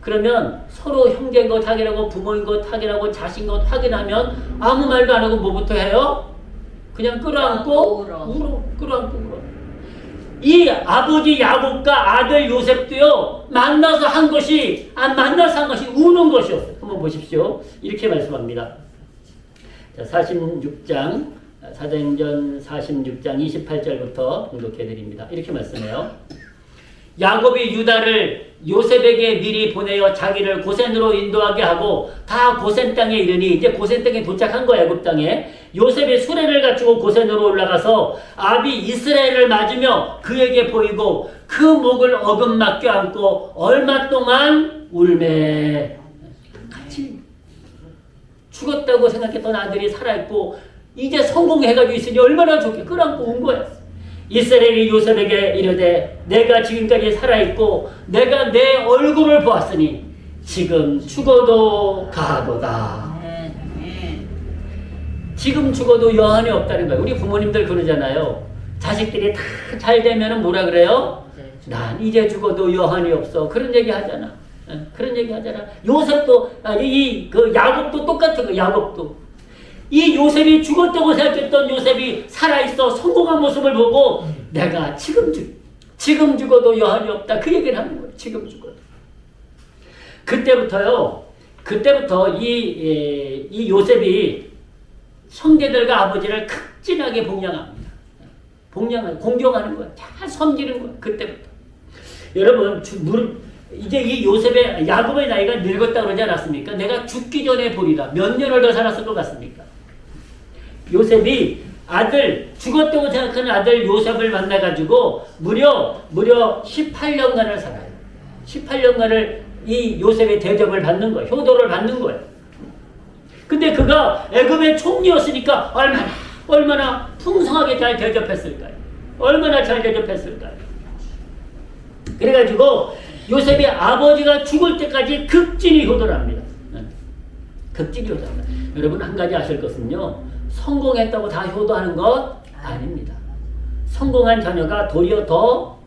그러면 서로 형제인 것 확인하고 부모인 것 확인하고 자식인 것 확인하면 아무 말도 안 하고 뭐부터 해요? 그냥 끌어안고 울어. 끌어안고 울어. 이 아버지 야곱과 아들 요셉도요, 만나서 한 것이 우는 것이었어요. 한번 보십시오. 이렇게 말씀합니다. 자, 46장, 사도행전 46장 28절부터 공독해 드립니다. 이렇게 말씀해요. 야곱이 유다를 요셉에게 미리 보내어 자기를 고센으로 인도하게 하고 다 고센 땅에 이르니, 이제 고센 땅에 도착한 거야. 애굽 땅에. 요셉이 수레를 갖추고 고센으로 올라가서 아비 이스라엘을 맞으며 그에게 보이고 그 목을 어금맞게 안고 얼마 동안 울매. 같이 죽었다고 생각했던 아들이 살아있고 이제 성공해가지고 있으니 얼마나 좋게 끌어안고 온 거야. 이스라엘이 요셉에게 이르되 내가 지금까지 살아있고 내가 내 얼굴을 보았으니 지금 죽어도 가도다. 지금 죽어도 여한이 없다는 거예요. 우리 부모님들 그러잖아요. 자식들이 다 잘 되면 뭐라 그래요? 난 이제 죽어도 여한이 없어. 그런 얘기 하잖아. 그런 얘기 하잖아. 요셉도, 야곱도 똑같은 거. 야곱도. 이 요셉이 죽었다고 생각했던 요셉이 살아있어 성공한 모습을 보고 내가 지금 죽어도 여한이 없다. 그 얘기를 하는 거예요. 지금 죽어도. 그때부터 이 요셉이 형제들과 아버지를 극진하게 공경하는 거예요. 잘 섬기는 거예요. 그때부터. 여러분, 이제 이 야곱의 나이가 늙었다 그러지 않았습니까? 내가 죽기 전에 보리라. 몇 년을 더 살았을 것 같습니까? 요셉이 죽었다고 생각하는 아들 요셉을 만나가지고 무려 18년간을 살아요. 18년간을 이 요셉의 대접을 받는 거예요. 효도를 받는 거예요. 근데 그가 애굽의 총리였으니까 얼마나 풍성하게 잘 대접했을까요? 얼마나 잘 대접했을까요? 그래가지고 요셉의 아버지가 죽을 때까지 극진히 효도를 합니다. 극진히 효도합니다. 여러분 한 가지 아실 것은요. 성공했다고 다 효도하는 것 아닙니다. 성공한 자녀가 도리어 더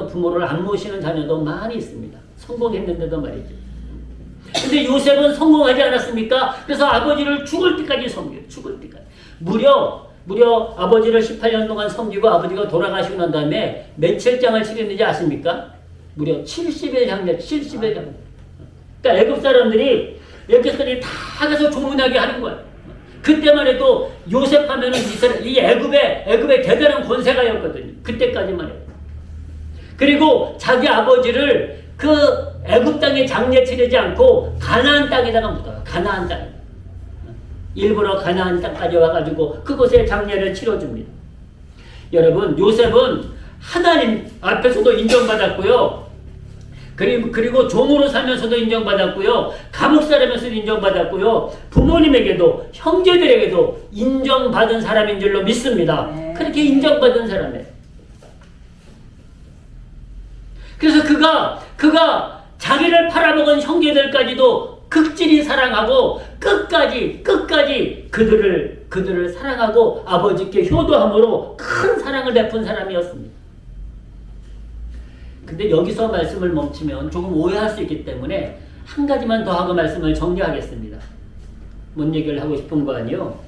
부모를 안 모시는 자녀도 많이 있습니다. 성공했는데도 말이죠. 근데 요셉은 성공하지 않았습니까? 그래서 아버지를 죽을 때까지 섬겨요. 죽을 때까지. 무려 아버지를 18년 동안 섬기고 아버지가 돌아가시고 난 다음에 며칠 장을 치렀는지 아십니까? 무려 70일 장례. 그러니까 애굽 사람들이 다 가서 조문하게 하는 거예요. 그때만 해도 요셉 하면은 이 애굽의 대단한 권세가였거든요. 그때까지만 해도. 그리고 자기 아버지를 그 애굽 땅에 장례 치르지 않고 가나안 땅에다가 묻어요. 가나안 땅. 일부러 가나안 땅까지 와가지고 그곳에 장례를 치러줍니다. 여러분, 요셉은 하나님 앞에서도 인정받았고요. 그리고 종으로 살면서도 인정받았고요. 감옥 살면서도 인정받았고요. 부모님에게도 형제들에게도 인정받은 사람인 줄로 믿습니다. 그렇게 인정받은 사람이에요. 그래서 그가 자기를 팔아먹은 형제들까지도 극진히 사랑하고 끝까지 그들을 사랑하고 아버지께 효도함으로 큰 사랑을 베푼 사람이었습니다. 근데 여기서 말씀을 멈추면 조금 오해할 수 있기 때문에 한 가지만 더 하고 말씀을 정리하겠습니다. 뭔 얘기를 하고 싶은 거 아니요?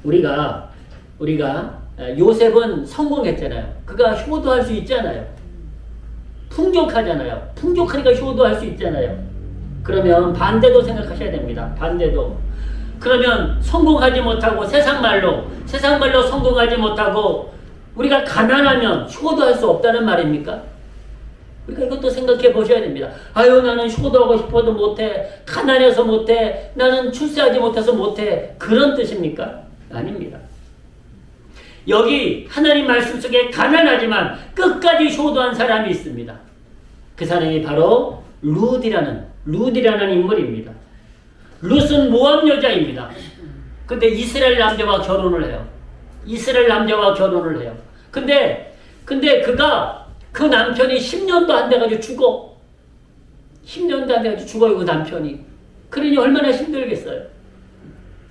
우리가 요셉은 성공했잖아요. 그가 효도할 수 있잖아요. 풍족하잖아요. 풍족하니까 효도할 수 있잖아요. 그러면 반대도 생각하셔야 됩니다. 반대도. 그러면 성공하지 못하고 세상 말로 성공하지 못하고 우리가 가난하면 효도할 수 없다는 말입니까? 우리가 이것도 생각해 보셔야 됩니다. 나는 효도하고 싶어도 못해. 가난해서 못해. 나는 출세하지 못해서 못해. 그런 뜻입니까? 아닙니다. 여기 하나님 말씀 속에 가난하지만 끝까지 효도한 사람이 있습니다. 그 사람이 바로 룻이라는 인물입니다. 룻은 모압 여자입니다. 근데 이스라엘 남자와 결혼을 해요. 근데 그가 그 남편이 10년도 안 돼가지고 죽어. 10년도 안 돼가지고 죽어요, 그 남편이. 그러니 얼마나 힘들겠어요.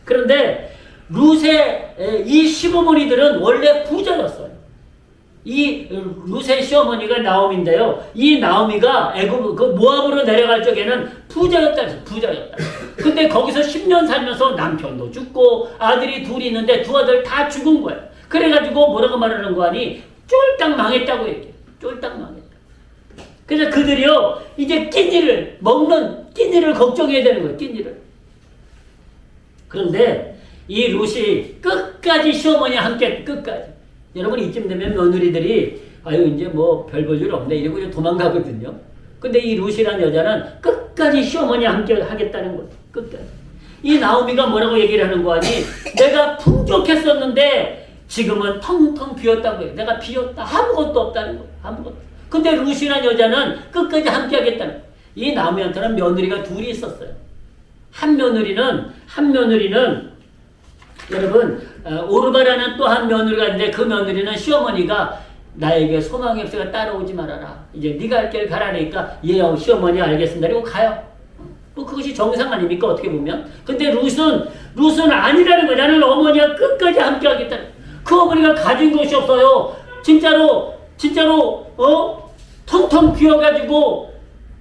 그런데 룻의 이 시어머니들은 원래 부자였어요. 이 룻의 시어머니가 나오미인데요. 이 나오미가 애굽 그 모압으로 내려갈 적에는 부자였다. 근데 거기서 10년 살면서 남편도 죽고 아들이 둘이 있는데 두 아들 다 죽은 거예요. 그래가지고 뭐라고 말하는 거 아니? 쫄딱 망했다고 얘기해. 쫄딱 망했다. 그래서 그들이요 이제 끼니를 걱정해야 되는 거예요. 끼니를. 그런데 이 룻이 끝까지 시어머니와 함께 끝까지. 여러분 이쯤 되면 며느리들이 아유 이제 뭐 별 볼 일 없네 이러고 도망가거든요. 근데 이 룻이라는 여자는 끝까지 시어머니와 함께 하겠다는 거예요. 끝까지. 이 나오미가 뭐라고 얘기를 하는 거 아니? 내가 풍족했었는데 지금은 텅텅 비었다고 해요. 내가 비었다. 아무것도 없다는 거예요. 아무것도. 근데 룻이라는 여자는 끝까지 함께 하겠다는 거예요. 이 나오미한테는 며느리가 둘이 있었어요. 한 며느리는 여러분 오르바라는 또 한 며느리가 있는데 그 며느리는 시어머니가 나에게 소망이 없으니까 따라오지 말아라. 이제 네가 할 길 가라니까 예 시어머니 알겠습니다. 그리고 가요. 뭐 그것이 정상 아닙니까 어떻게 보면. 근데 룻은 아니라는 거야. 나는 어머니와 끝까지 함께 하겠다. 그 어머니가 가진 것이 없어요. 진짜로 텅텅 비어가지고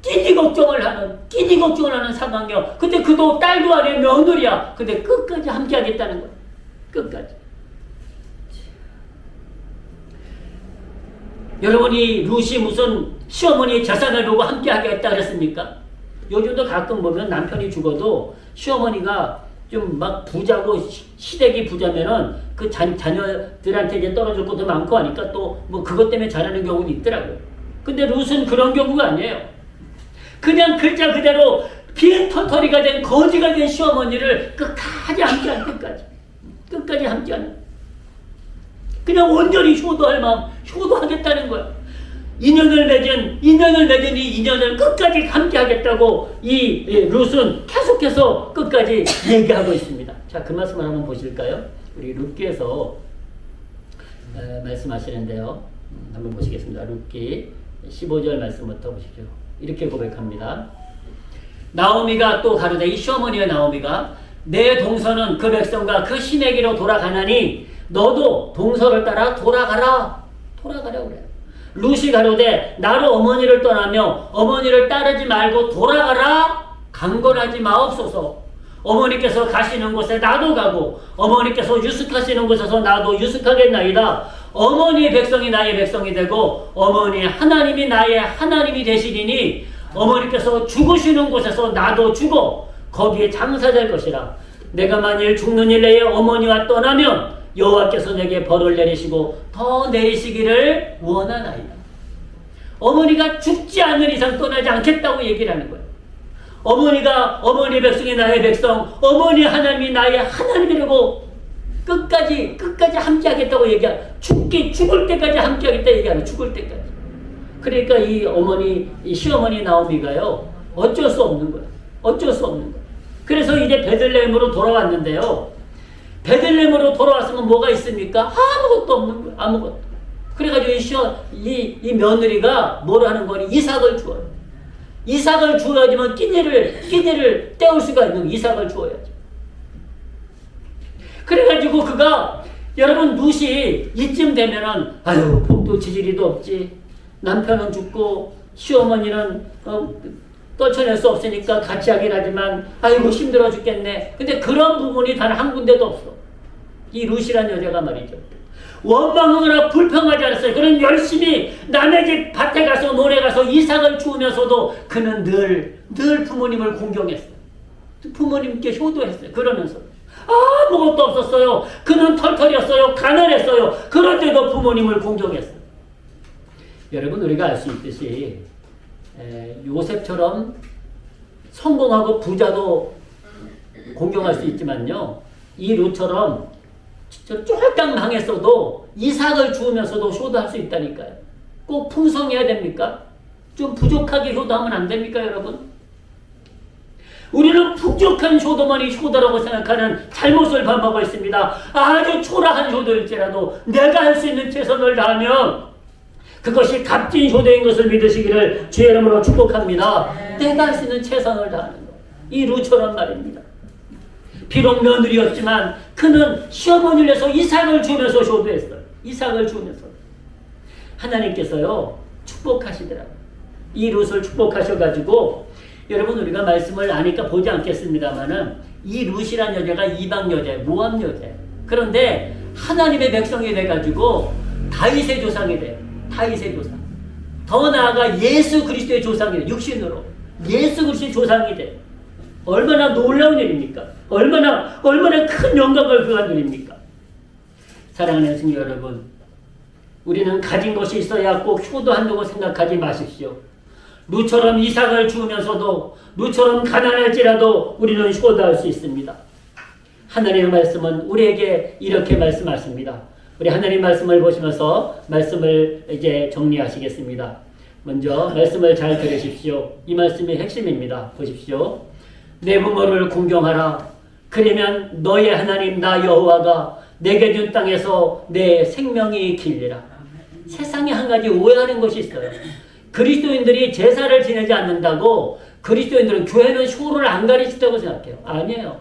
끼니 걱정을 하는 상황이요. 근데 그도 딸도 아니에요. 며느리야. 근데 끝까지 함께 하겠다는 거야. 끝까지. 여러분이 룻이 무슨 시어머니 재산을 보고 함께 하겠다 그랬습니까? 요즘도 가끔 보면 남편이 죽어도 시어머니가 좀 막 부자고 시댁이 부자면은 그 자녀들한테 이제 떨어질 것도 많고 하니까 또 뭐 그것 때문에 잘하는 경우도 있더라고요. 근데 룻은 그런 경우가 아니에요. 그냥 글자 그대로 빈 털털이가 된 거지가 된 시어머니를 끝까지 함께한 끝까지 함께하는 그냥 온전히 효도할 마음 효도하겠다는 거야. 인연을 맺은 이 인연을 끝까지 함께하겠다고 이 룻은 계속해서 끝까지 얘기하고 있습니다. 자, 그 말씀을 한번 보실까요? 우리 룻기에서 말씀하시는데요. 한번 보시겠습니다. 룻기 15절 말씀부터 보십시오. 이렇게 고백합니다. 나오미가 또 가로되 이 시어머니의 나오미가 내 동서는 그 백성과 그 신에게로 돌아가나니 너도 동서를 따라 돌아가라 그래요. 룻이 가로되 나로 어머니를 떠나며 어머니를 따르지 말고 돌아가라 강권하지 마옵소서. 어머니께서 가시는 곳에 나도 가고 어머니께서 유숙하시는 곳에서 나도 유숙하겠나이다. 어머니의 백성이 나의 백성이 되고 어머니 하나님이 나의 하나님이 되시리니 어머니께서 죽으시는 곳에서 나도 죽어 거기에 장사될 것이라. 내가 만일 죽는 일 내에 어머니와 떠나면 여호와께서 내게 벌을 내리시고 더 내리시기를 원하나이다. 어머니가 죽지 않는 이상 떠나지 않겠다고 얘기를 하는 거예요. 어머니 백성이 나의 백성, 어머니 하나님이 나의 하나님이라고 끝까지 함께 하겠다고 얘기하는, 죽을 때까지 함께 하겠다 얘기하는, 죽을 때까지. 그러니까 이 시어머니 나오미가요, 어쩔 수 없는 거예요. 그래서 이제 베들레헴으로 돌아왔는데요. 베들레헴으로 돌아왔으면 뭐가 있습니까? 아무것도 없는 거예요. 아무것도. 그래가지고 이 며느리가 뭘 하는 거니? 이삭을 주어요. 이삭을 주어야지만 끼니를 때울 수가 있는 이삭을 주어야지. 그래가지고 그가 여러분 룻이 이쯤 되면은 아유 복도 지지리도 없지. 남편은 죽고 시어머니는 떨쳐낼 수 없으니까 같이 하긴 하지만 아이고 힘들어 죽겠네. 근데 그런 부분이 단 한 군데도 없어. 이 룻이란 여자가 말이죠. 원망하거나 불평하지 않았어요. 그는 열심히 남의 집 밭에 가서 논에 가서 이삭을 주우면서도 그는 늘 부모님을 공경했어요. 부모님께 효도했어요. 그러면서 아무것도 없었어요. 그는 털털이었어요. 가난했어요. 그런데도 부모님을 공경했어요. 여러분 우리가 알 수 있듯이 요셉처럼 성공하고 부자도 공경할 수 있지만요. 이 룻처럼 쫄딱 망했어도 이삭을 주우면서도 효도할 수 있다니까요. 꼭 풍성해야 됩니까? 좀 부족하게 효도하면 안 됩니까, 여러분? 우리는 부족한 효도만이 효도라고 생각하는 잘못을 범하고 있습니다. 아주 초라한 효도일지라도 내가 할 수 있는 최선을 다하면 그것이 값진 효도인 것을 믿으시기를 주의 이름으로 축복합니다. 내가 할 수 있는 최선을 다하는 것. 이 룻처럼 말입니다. 비록 며느리였지만 그는 시어머니를 해서 이삭을 주면서 효도했어요. 이삭을 주면서. 하나님께서요 축복하시더라고요. 이 룻을 축복하셔가지고 여러분 우리가 말씀을 아니까 보지 않겠습니다만은 이 룻이란 여자가 이방 여자예요. 모압 여자예요. 그런데 하나님의 백성이 돼가지고 다윗의 조상이 돼요. 다윗의 조상. 더 나아가 예수 그리스도의 조상이 돼요. 육신으로. 예수 그리스도의 조상이 돼요. 얼마나 놀라운 일입니까? 얼마나 큰 영광을 그한 일입니까? 사랑하는 성도 여러분, 우리는 가진 것이 있어야 꼭 효도한다고 생각하지 마십시오. 룻처럼 이삭을 주면서도 룻처럼 가난할지라도 우리는 효도할 수 있습니다. 하나님의 말씀은 우리에게 이렇게 말씀하십니다. 우리 하나님 말씀을 보시면서 말씀을 이제 정리하시겠습니다. 먼저 말씀을 잘 들으십시오. 이 말씀이 핵심입니다. 보십시오. 내 부모를 공경하라. 그러면 너의 하나님 나 여호와가 내게 준 땅에서 내 생명이 길리라. 세상에 한 가지 오해하는 것이 있어요. 그리스도인들이 제사를 지내지 않는다고 그리스도인들은 교회는 효를 안 가르친다고 생각해요. 아니에요.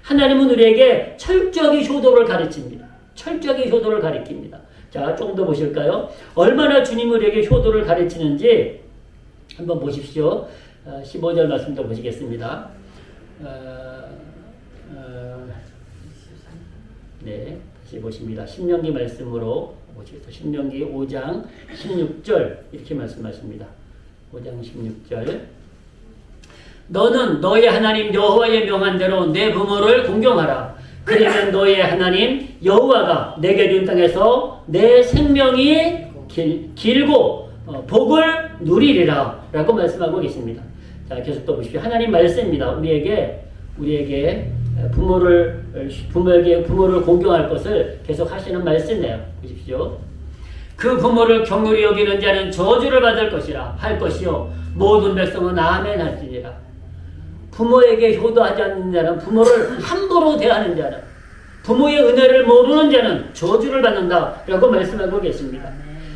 하나님은 우리에게 철저하게 효도를 가르칩니다. 철저하게 효도를 가르칩니다. 자, 조금 더 보실까요? 얼마나 주님 우리에게 효도를 가르치는지 한번 보십시오. 15절 말씀도 보시겠습니다. 네, 다시 보십니다. 신명기 말씀으로 보시겠습니다. 신명기 5장 16절 이렇게 말씀하십니다. 5장 16절 너는 너의 하나님 여호와의 명한 대로 내 부모를 공경하라. 그러면 너의 하나님 여호와가 내게 준 땅에서 내 생명이 길고 복을 누리리라 라고 말씀하고 계십니다. 자, 계속 또 보십시오. 하나님 말씀입니다. 우리에게 부모를 공경할 것을 계속 하시는 말씀이에요. 보십시오. 그 부모를 경휼히 여기는 자는 저주를 받을 것이라 할 것이요 모든 백성은 아멘 할지니라. 부모에게 효도하지 않는 자는, 부모를 함부로 대하는 자는, 부모의 은혜를 모르는 자는 저주를 받는다라고 말씀하고 계십니다.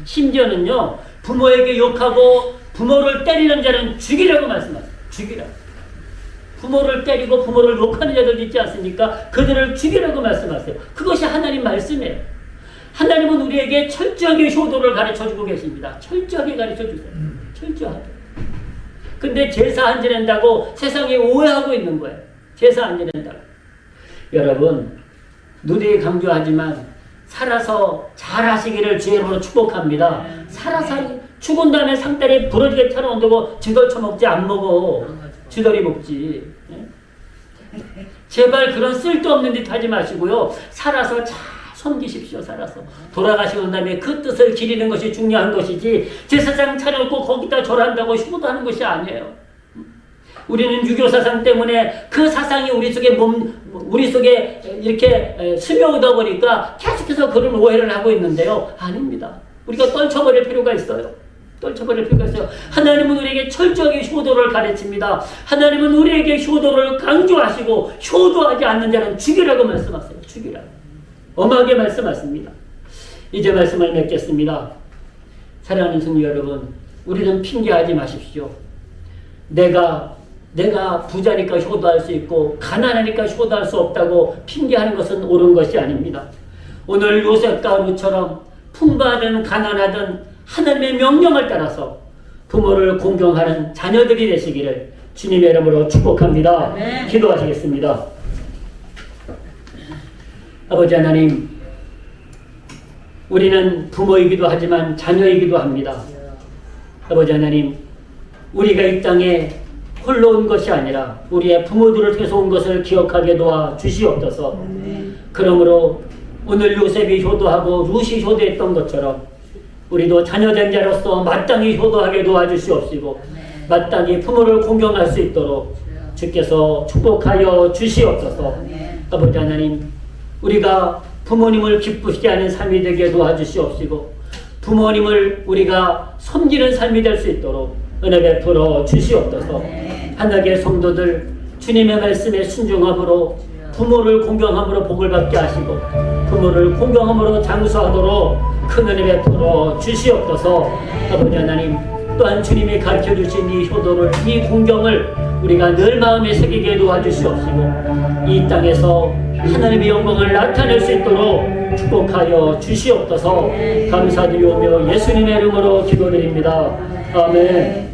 심지어는요 부모에게 욕하고 부모를 때리는 자는 죽이라고 말씀하세요. 죽이라고. 부모를 때리고 부모를 욕하는 자들 있지 않습니까? 그들을 죽이라고 말씀하세요. 그것이 하나님 말씀이에요. 하나님은 우리에게 철저하게 효도를 가르쳐주고 계십니다. 철저하게 가르쳐주세요. 철저하게. 근데 제사 안 지낸다고 세상에 오해하고 있는 거예요. 제사 안 지낸다고. 여러분, 누누이 강조하지만 살아서 잘 하시기를 주의로 축복합니다. 살아서 죽은 다음에 상다리 부러지게 차려온다고 쥐덜 처먹지 안 먹어. 쥐덜이 먹지. 제발 그런 쓸데없는 짓 하지 마시고요. 살아서 잘 섬기십시오. 살아서. 돌아가시고 다음에 그 뜻을 기리는 것이 중요한 것이지 제사장 차려놓고 거기다 절한다고 효도하는 것이 아니에요. 우리는 유교 사상 때문에 그 사상이 우리 속에 이렇게 스며오다 보니까 계속해서 그런 오해를 하고 있는데요. 아닙니다. 우리가 떨쳐버릴 필요가 있어요. 떨쳐버릴 필요가 있어요. 하나님은 우리에게 철저하게 효도를 가르칩니다. 하나님은 우리에게 효도를 강조하시고 효도하지 않는 자는 죽이라고 말씀하세요. 죽이라고. 엄하게 말씀하십니다. 이제 말씀을 맺겠습니다. 사랑하는 성도 여러분, 우리는 핑계하지 마십시오. 내가 부자니까 효도할 수 있고 가난하니까 효도할 수 없다고 핑계하는 것은 옳은 것이 아닙니다. 오늘 요셉과 룻처럼 풍부하든 가난하든 하나님의 명령을 따라서 부모를 공경하는 자녀들이 되시기를 주님의 이름으로 축복합니다. 네. 기도하시겠습니다. 아버지 하나님, 우리는 부모이기도 하지만 자녀이기도 합니다. 아버지 하나님, 우리가 이 땅에 홀로 온 것이 아니라 우리의 부모들을 통해서 온 것을 기억하게 도와 주시옵소서. 그러므로 오늘 요셉이 효도하고 룻이 효도했던 것처럼 우리도 자녀된 자로서 마땅히 효도하게 도와주시옵시고 마땅히 부모를 공경할 수 있도록 주께서 축복하여 주시옵소서. 아버지 하나님, 우리가 부모님을 기쁘시게 하는 삶이 되게 도와주시옵시고 부모님을 우리가 섬기는 삶이 될 수 있도록 은혜 베풀어 주시옵소서. 하나님의 성도들 주님의 말씀에 순종함으로 부모를 공경함으로 복을 받게 하시고 부모를 공경함으로 장수하도록 큰 은혜 베풀어 주시옵소서. 아버지 하나님, 또한 주님이 가르쳐주신 이 효도를, 이 공경을 우리가 늘 마음에 새기게 도와주시옵시고 이 땅에서 하나님의 영광을 나타낼 수 있도록 축복하여 주시옵소서. 감사드리오며 예수님의 이름으로 기도드립니다. 아멘.